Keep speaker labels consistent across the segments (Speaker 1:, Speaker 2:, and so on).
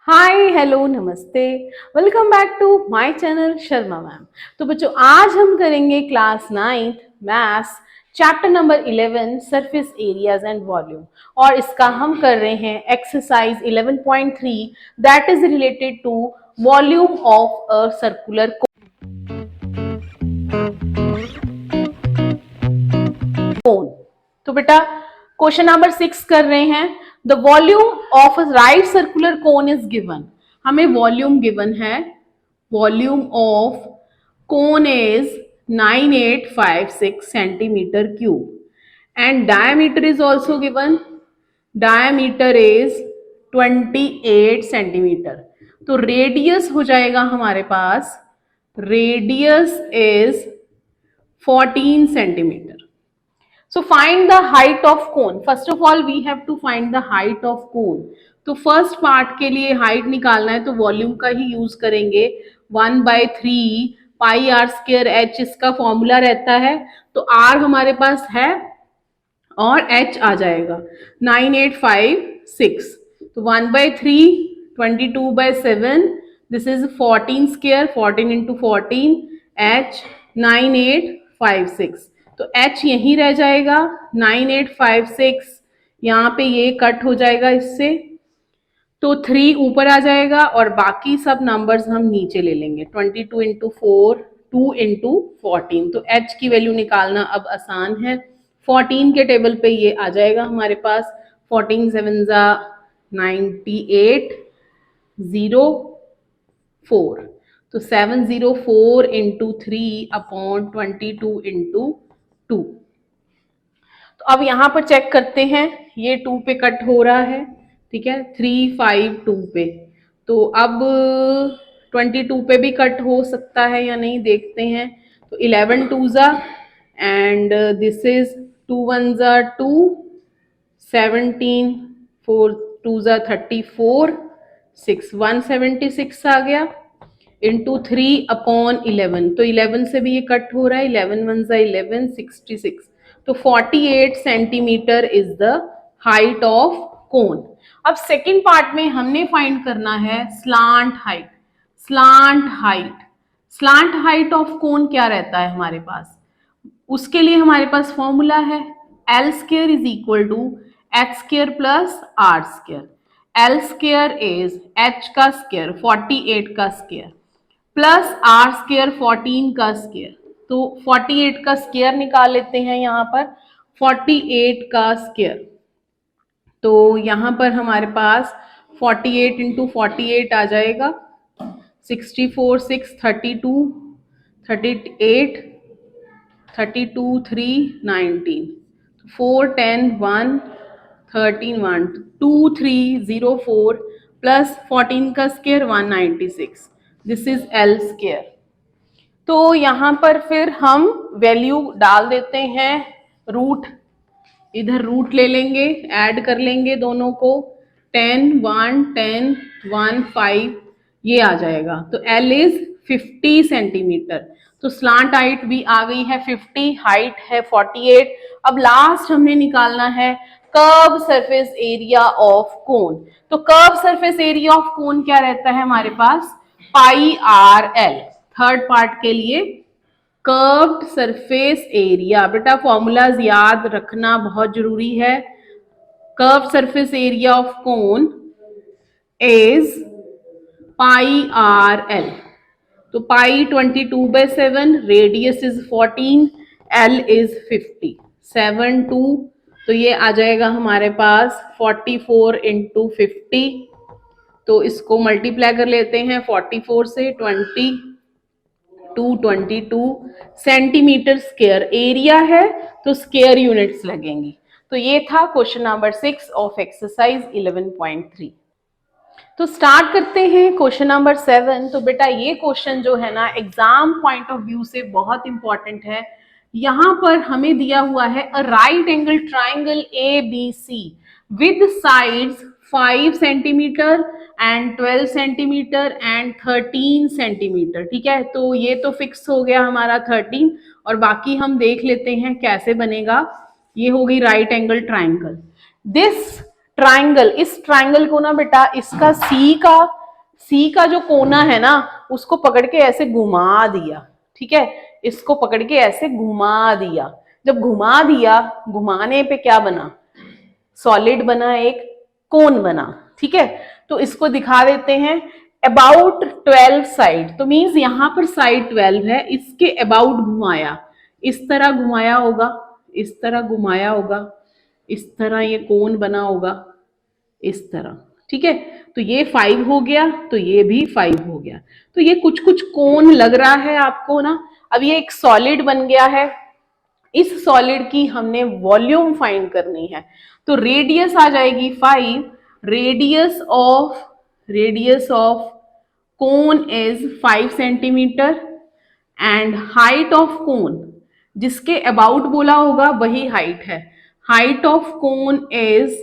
Speaker 1: हाय hello नमस्ते, welcome back to my channel Sharma ma'am. तो बच्चों आज हम करेंगे class 9th maths chapter number 11 surface areas and volume और इसका हम कर रहे हैं exercise 11.3 that is related to volume of a circular cone. तो बेटा क्वेश्चन नंबर 6 कर रहे हैं। The volume of a right circular cone is given. हमें वॉल्यूम गिवन है। Volume of cone is 9856 centimetre cube and diameter is also given. Diameter is 28 centimetre. तो radius हो जाएगा हमारे पास, radius is 14 centimetre. So find the height of cone. First of all we have to find the height of cone. तो first part के लिए height निकालना है तो वॉल्यूम का ही यूज करेंगे। 1/3 पाई आर स्क्वायर एच इसका फॉर्मूला रहता है। तो आर हमारे पास है और एच आ जाएगा 9856। तो 1/3 22/7 this is 14 square 14 into 14 H 9856। तो h यहीं रह जाएगा 9856, यहाँ पे ये कट हो जाएगा इससे, तो 3 ऊपर आ जाएगा और बाकी सब नंबर्स हम नीचे ले लेंगे। 22 इंटू 4 2 इंटू 14। तो h की वैल्यू निकालना अब आसान है। 14 के टेबल पे ये आ जाएगा हमारे पास 14 7 98 04। तो 704 इंटू 3 अपॉन 22 इंटू 2। तो अब यहां पर चेक करते हैं, ये 2 पे कट हो रहा है, ठीक है, 3 5 2 पे। तो अब 22 पे भी कट हो सकता है या नहीं देखते हैं। तो 11 2 एंड दिस इज 2 1 2 17 4 2 34 6 176 आ गया इंटू 3 अपॉन 11। तो 11 से भी ये कट हो रहा है, 11 1 11 66। तो 48 centimetre is the height of cone. अब सेकेंड पार्ट में हमने फाइंड करना है slant height. Slant height, slant height of cone क्या रहता है हमारे पास, उसके लिए हमारे पास फॉर्मूला है L square is equal to H square plus R square. L square is H का स्क्वायर 48 का स्क्वायर प्लस आर स्क्वायर 14 का स्क्वायर। तो 48 का स्क्वायर निकाल लेते हैं यहाँ पर, 48 का स्क्वायर। तो यहाँ पर हमारे पास 48 इंटू 48 आ जाएगा 64 6 32 38 32 3 19 4 10 1 13 1 2 3 0 4 प्लस 14 का square 196। This is L square. तो यहां पर फिर हम वैल्यू डाल देते हैं, रूट इधर रूट ले लेंगे, ऐड कर लेंगे दोनों को, 10 1 10 1 5 ये आ जाएगा। तो एल इज 50 सेंटीमीटर। तो स्लांट हाइट भी आ गई है 50, हाइट है 48। अब लास्ट हमने निकालना है curve surface area of cone. तो curve surface area of cone क्या रहता है हमारे पास, pi r l. Third part के लिए कर्व्ड सरफेस एरिया, बेटा फॉर्मूलाज याद रखना बहुत जरूरी है। Curve surface area of cone is pi r l. तो pi 22/7, radius is 14, l is 50, 7 2। तो ये आ जाएगा हमारे पास 44 इंटू 50। तो इसको मल्टीप्लाई कर लेते हैं 44 से, 22 सेंटीमीटर स्क्वायर एरिया है, तो स्क्वायर यूनिट्स लगेंगी। तो ये था क्वेश्चन नंबर 6 ऑफ एक्सरसाइज 11.3। तो स्टार्ट करते हैं क्वेश्चन नंबर 7। तो बेटा ये क्वेश्चन जो है ना एग्जाम पॉइंट ऑफ व्यू से बहुत इंपॉर्टेंट है। यहां पर हमें दिया हुआ है a right angle triangle ABC with sides 5 centimetre and 12 centimetre and 13 centimetre, ठीक है। तो ये तो फिक्स हो गया हमारा 13, और बाकी हम देख लेते हैं कैसे बनेगा। ये होगी right angle triangle. This triangle, इस ट्राइंगल को ना बेटा इसका सी का सी का जो कोना है ना उसको पकड़ के ऐसे घुमा दिया, ठीक है, इसको पकड़ के ऐसे घुमा दिया। जब घुमा दिया, घुमाने पे क्या बना, सॉलिड बना, एक कोन बना, ठीक है। तो इसको दिखा देते हैं अबाउट 12 साइड, तो मीन्स यहां पर साइड 12 है, इसके अबाउट घुमाया, इस तरह घुमाया होगा, इस तरह घुमाया होगा, इस तरह ये कोन बना होगा, इस तरह, ठीक है। तो ये 5 हो गया, तो ये भी 5 हो गया। तो ये कुछ कुछ कोन लग रहा है आपको ना। अब ये एक सॉलिड बन गया है, इस सॉलिड की हमने वॉल्यूम फाइंड करनी है। तो रेडियस आ जाएगी 5, radius of cone is 5 centimetre and height of कोन, जिसके अबाउट बोला होगा वही हाइट है, height of cone is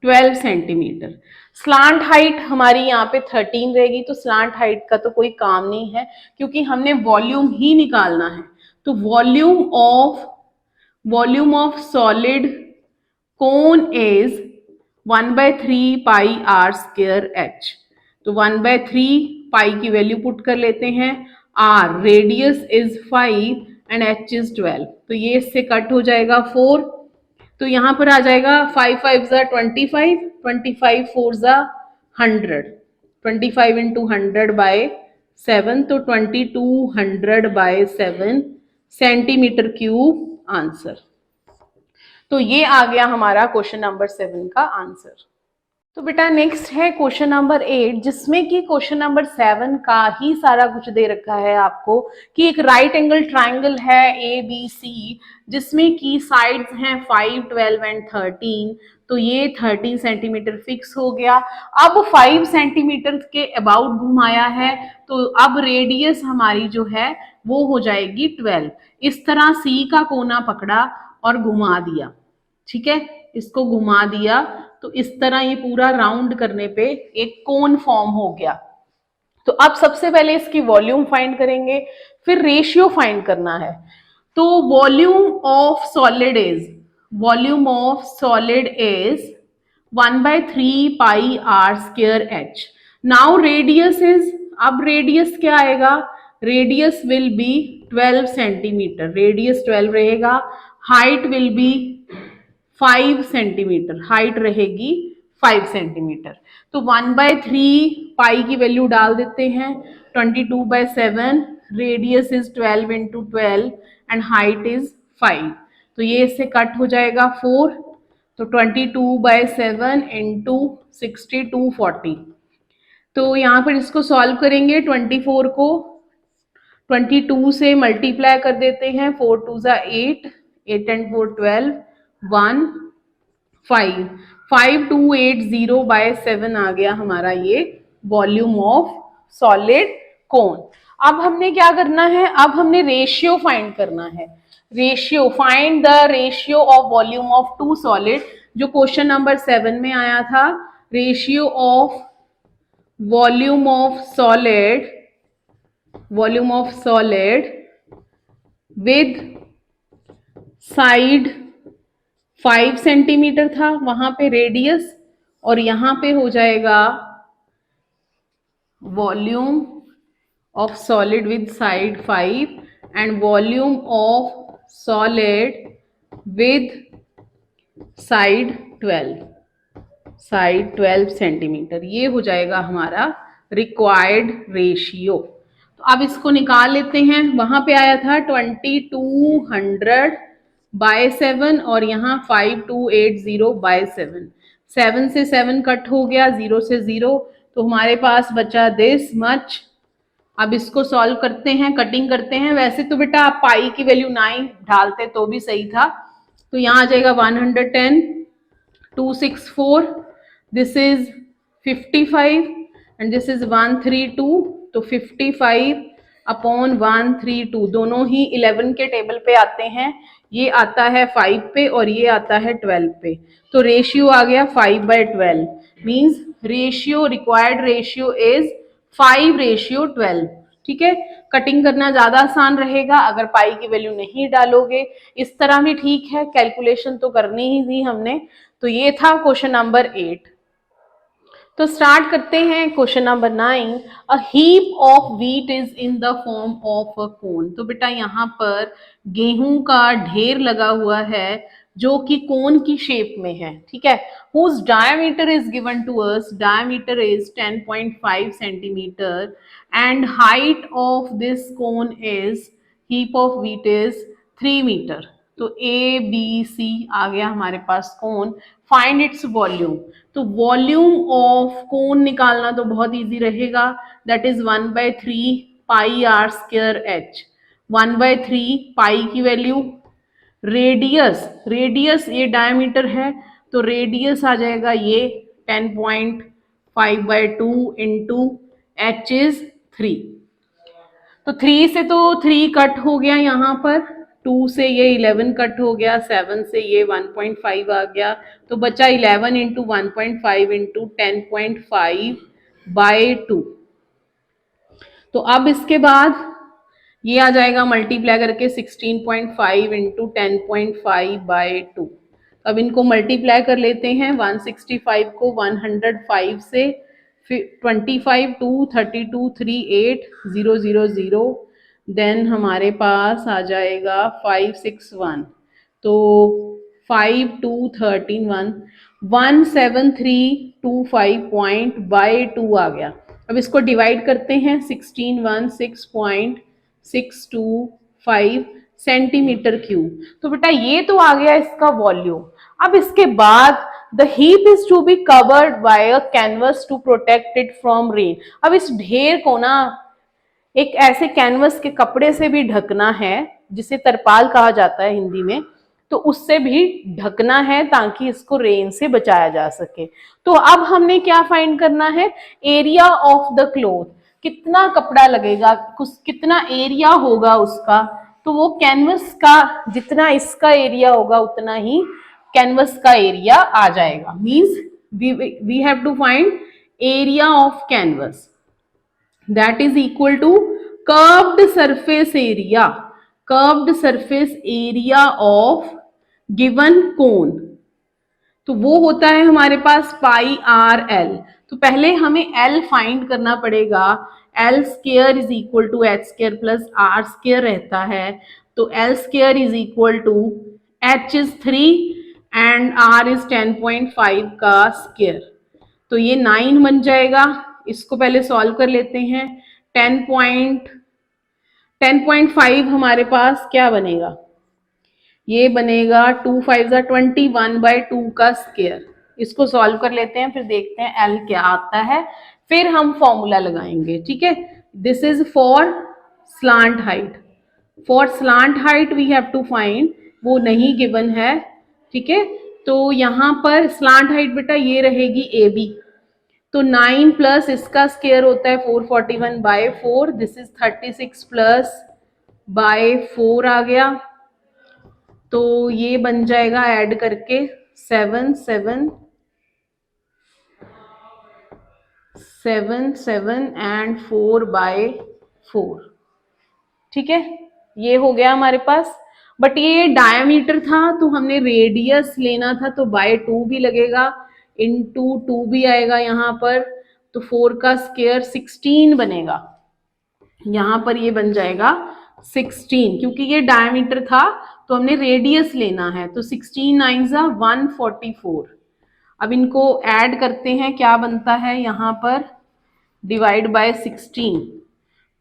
Speaker 1: 12 centimetre. Slant height हमारी यहाँ पे 13 रहेगी, तो स्लांट हाइट का तो कोई काम नहीं है क्योंकि हमने वॉल्यूम ही निकालना है। तो volume of solid cone is 1/3 pi are square H. तो 1/3 पाई की वैल्यू पुट कर लेते हैं, R radius is 5 and H is 12, तो ये इससे कट हो जाएगा 4, तो यहां पर आ जाएगा 5 5 25, 25 4 100, 25 इंटू 100/7, तो 2200/7 सेंटीमीटर क्यूब आंसर। तो ये आ गया हमारा क्वेश्चन नंबर 7 का आंसर। तो बेटा नेक्स्ट है क्वेश्चन नंबर 8, जिसमें कि क्वेश्चन नंबर 7 का ही सारा कुछ दे रखा है आपको कि एक राइट एंगल ट्राइंगल है ABC, जिसमें कि साइड्स हैं 5 12 एंड 13, तो ये 13 सेंटीमीटर फिक्स हो गया। अब 5 सेंटीमीटर के अबाउट घुमाया है, तो अब रेडियस हमारी जो है वो हो जाएगी 12। इस तरह C का कोना पकड़ा और घुमा दिया, ठीक है, इसको घुमा दिया, तो इस तरह ये पूरा राउंड करने पे एक कोन फॉर्म हो गया। तो अब सबसे पहले इसकी वॉल्यूम फाइंड करेंगे, फिर रेशियो फाइंड करना है। तो volume of solid is 1/3 pi are square H. Now radius is, अब रेडियस क्या आएगा, radius will be 12 centimetre, radius 12 रहेगा, height will be 5 centimetre, height रहेगी 5 सेंटीमीटर। तो 1/3 पाई की वैल्यू डाल देते हैं, 22/7, radius is 12 into 12 and height is 5, तो ये इससे कट हो जाएगा 4, तो 22/7 इंटू 62 40। तो यहाँ पर इसको सॉल्व करेंगे, 24 को 22 से मल्टीप्लाई कर देते हैं, 4 2 8, 8 and 4 12, 1 5, 5280/7 आ गया हमारा ये वॉल्यूम ऑफ सॉलिड कोन। अब हमने क्या करना है, अब हमने रेशियो फाइंड करना है। Ratio, find the ratio of volume of two solid, जो क्वेश्चन नंबर 7 में आया था। Ratio of volume of solid with side 5 centimetre था, वहां पे रेडियस, और यहां पे हो जाएगा volume of solid with side 5 and volume of solid with side 12 centimetre, ये हो जाएगा हमारा रिक्वायर्ड रेशियो। तो अब इसको निकाल लेते हैं। वहां पे आया था 2200/7 और यहाँ 5280/7, 7 से 7 कट हो गया, 0 से 0, तो हमारे पास बचा दिस मच। अब इसको सॉल्व करते हैं, कटिंग करते हैं। वैसे तो बेटा आप पाई की वैल्यू 9 डालते तो भी सही था। तो यहाँ आ जाएगा 110, 264, this is 55 and this is 132, तो 55/132 दोनों ही 11 के टेबल पे आते हैं, ये आता है 5 पे और ये आता है 12 पे, तो रेशियो आ गया 5/12, means ratio, required ratio is 5:12। ठीक है, कटिंग करना ज्यादा आसान रहेगा अगर पाई की वैल्यू नहीं डालोगे। इस तरह भी ठीक है, कैलकुलेशन तो करनी ही थी हमने। तो ये था क्वेश्चन नंबर 8। तो स्टार्ट करते हैं question number 9। A heap of wheat is in the form of a cone. तो बेटा यहाँ पर गेहूं का ढेर लगा हुआ है जो कि कोन की शेप में है, ठीक है। Whose diameter is given to us, diameter is 10.5 centimetre and height of this cone is, heap of wheat is 3 metre. तो ए बी सी आ गया हमारे पास कोन। Find its volume. तो वॉल्यूम ऑफ कोन निकालना तो बहुत इजी रहेगा, that is 1/3 pi are square h. 1/3 pi की वैल्यू, रेडियस, रेडियस ये डायमीटर है तो रेडियस आ जाएगा ये 10.5/2 इंटू एच इज 3। तो 3 से तो 3 कट हो गया यहाँ पर, 2 से ये 11 कट हो गया, 7 से ये 1.5 आ गया, तो बचा 11 इंटू 1.5 इंटू 10.5/2। तो अब इसके बाद ये आ जाएगा मल्टीप्लाई करके 16.5 इंटू 10.5/2। अब इनको मल्टीप्लाई कर लेते हैं, 165 को 105 से, फिर 25 2 32 3 8 0 0 0, देन हमारे पास आ जाएगा 561, तो 5 2 13 1 17325./2 आ गया। अब इसको डिवाइड करते हैं, 1616.625 सेंटीमीटर क्यूब। तो बेटा ये तो आ गया इसका वॉल्यूम। अब इसके बाद the heap is to be covered by a canvas to protect it from rain. अब इस ढेर को ना एक ऐसे कैनवस के कपड़े से भी ढकना है, जिसे तरपाल कहा जाता है हिंदी में, तो उससे भी ढकना है ताकि इसको रेन से बचाया जा सके। तो अब हमने क्या फाइंड करना है, एरिया ऑफ द क्लोथ, कितना कपड़ा लगेगा, कितना एरिया होगा उसका। तो वो कैनवस का जितना इसका एरिया होगा उतना ही कैनवस का एरिया आ जाएगा। Means we have to find area of canvas, that is equal to curved surface area, curved surface area of given cone। तो वो होता है हमारे पास पाई आर एल। तो पहले हमें एल फाइंड करना पड़ेगा, L square is equal to H square plus R square रहता है। तो L square is equal to H is 3 and R is 10.5 का स्क्वायर, तो ये 9 बन जाएगा। इसको पहले सॉल्व कर लेते हैं। 10.5 हमारे पास क्या बनेगा, ये बनेगा 2 5 21/2 का स्क्वायर। इसको सॉल्व कर लेते हैं, फिर देखते हैं एल क्या आता है, फिर हम फॉर्मूला लगाएंगे, ठीक है। This is for slant height, for slant height we have to find, वो नहीं गिवन है, ठीक है। तो यहाँ पर स्लांट हाइट बेटा ये रहेगी ए बी, तो 9 प्लस इसका स्क्वायर होता है 441/4, दिस इज 36 प्लस बाय 4 आ गया। तो ये बन जाएगा ऐड करके 7 7 7 7 एंड 4/4, ठीक है। ये हो गया हमारे पास। बट ये डायमीटर था तो हमने रेडियस लेना था, तो बाय 2 भी लगेगा, इंटू 2 भी आएगा यहाँ पर, तो 4 का स्क्वायर 16 बनेगा। यहाँ पर ये बन जाएगा 16, क्योंकि ये डायमीटर था तो हमने रेडियस लेना है, तो 16 9 144। अब इनको ऐड करते हैं, क्या बनता है यहाँ पर, डिवाइड बाय 16,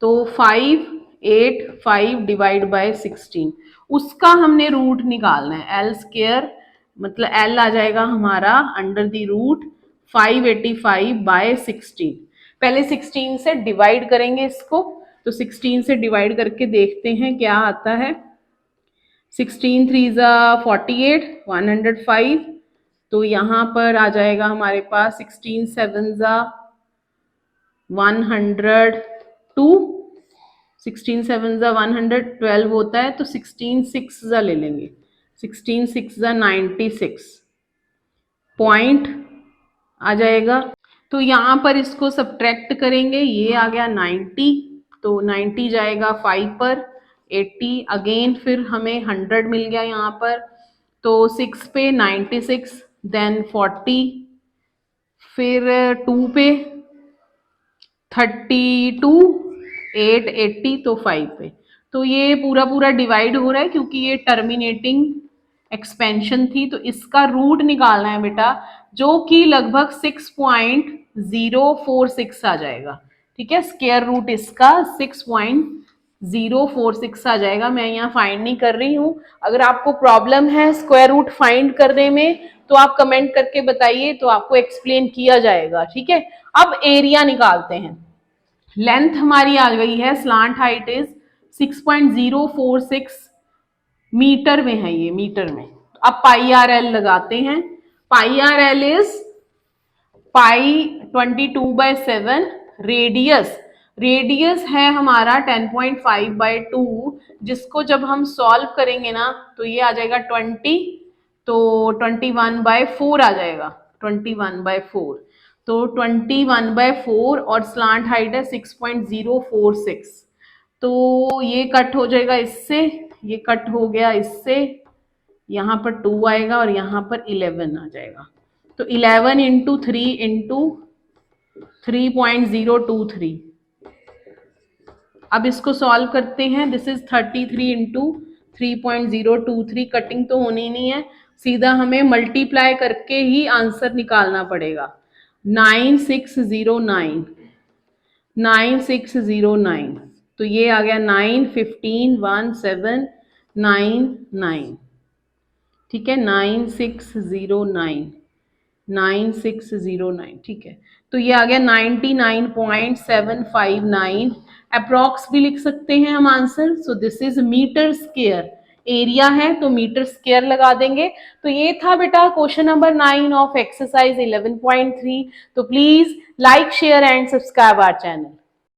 Speaker 1: तो 5 8 5 डिवाइड बाय 16, उसका हमने रूट निकालना है। एल स्क्वायर मतलब एल आ जाएगा हमारा अंडर द रूट 585/16। पहले 16 से डिवाइड करेंगे इसको, तो 16 से डिवाइड करके देखते हैं क्या आता है। 16 3 48 105, तो यहाँ पर आ जाएगा हमारे पास 16 7 102, 16 7 112 होता है, तो 16 6 ले लेंगे, 16 6 96 पॉइंट आ जाएगा। तो यहाँ पर इसको सब्ट्रैक्ट करेंगे, ये आ गया 90, तो 90 जाएगा 5 पर, 80 अगेन, फिर हमें 100 मिल गया यहाँ पर, तो 6 पे 96, देन 40, फिर 2 पे 32, 8 80 तो 5 पे। तो ये पूरा पूरा डिवाइड हो रहा है क्योंकि ये टर्मिनेटिंग एक्सपेंशन थी, तो इसका रूट निकालना है बेटा, जो कि लगभग 6.046 आ जाएगा। ठीक है, स्क्वायर रूट इसका 6.046 आ जाएगा। मैं यहाँ फाइंड नहीं कर रही हूँ। अगर आपको प्रॉब्लम है स्क्वायर रूट फाइंड करने में तो आप कमेंट करके बताइए, तो आपको एक्सप्लेन किया जाएगा। ठीक है, अब एरिया निकालते हैं। लेंथ हमारी आ गई है, स्लांट हाइट इज 6.046 मीटर में है, ये मीटर में। अब पाई आर एल लगाते हैं। Pi r l is pi 22/7। Radius, radius है हमारा 10.5/2, जिसको जब हम सॉल्व करेंगे ना तो ये आ जाएगा 20, तो 21/4 आ जाएगा, 21/4। तो 21/4 और स्लांट हाइट है 6.046। तो ये कट हो जाएगा इससे, ये कट हो गया इससे, यहाँ पर 2 आएगा और यहाँ पर 11 आ जाएगा। तो 11 इंटू 3 इंटू 3.023। अब इसको सॉल्व करते हैं। This is 33 into 3.023। कटिंग तो होनी नहीं है, सीधा हमें मल्टीप्लाई करके ही आंसर निकालना पड़ेगा। 9609, 9609। तो ये आ गया 9151799। ठीक है, 9609, 9609। ठीक है, तो ये आ गया 99.759। अप्रॉक्स भी लिख सकते हैं हम answer. So this is metre square. Area है तो मीटर स्क्वायर लगा देंगे। तो ये था बेटा क्वेश्चन नंबर 9 ऑफ एक्सरसाइज 11.3। तो please like share and subscribe our channel.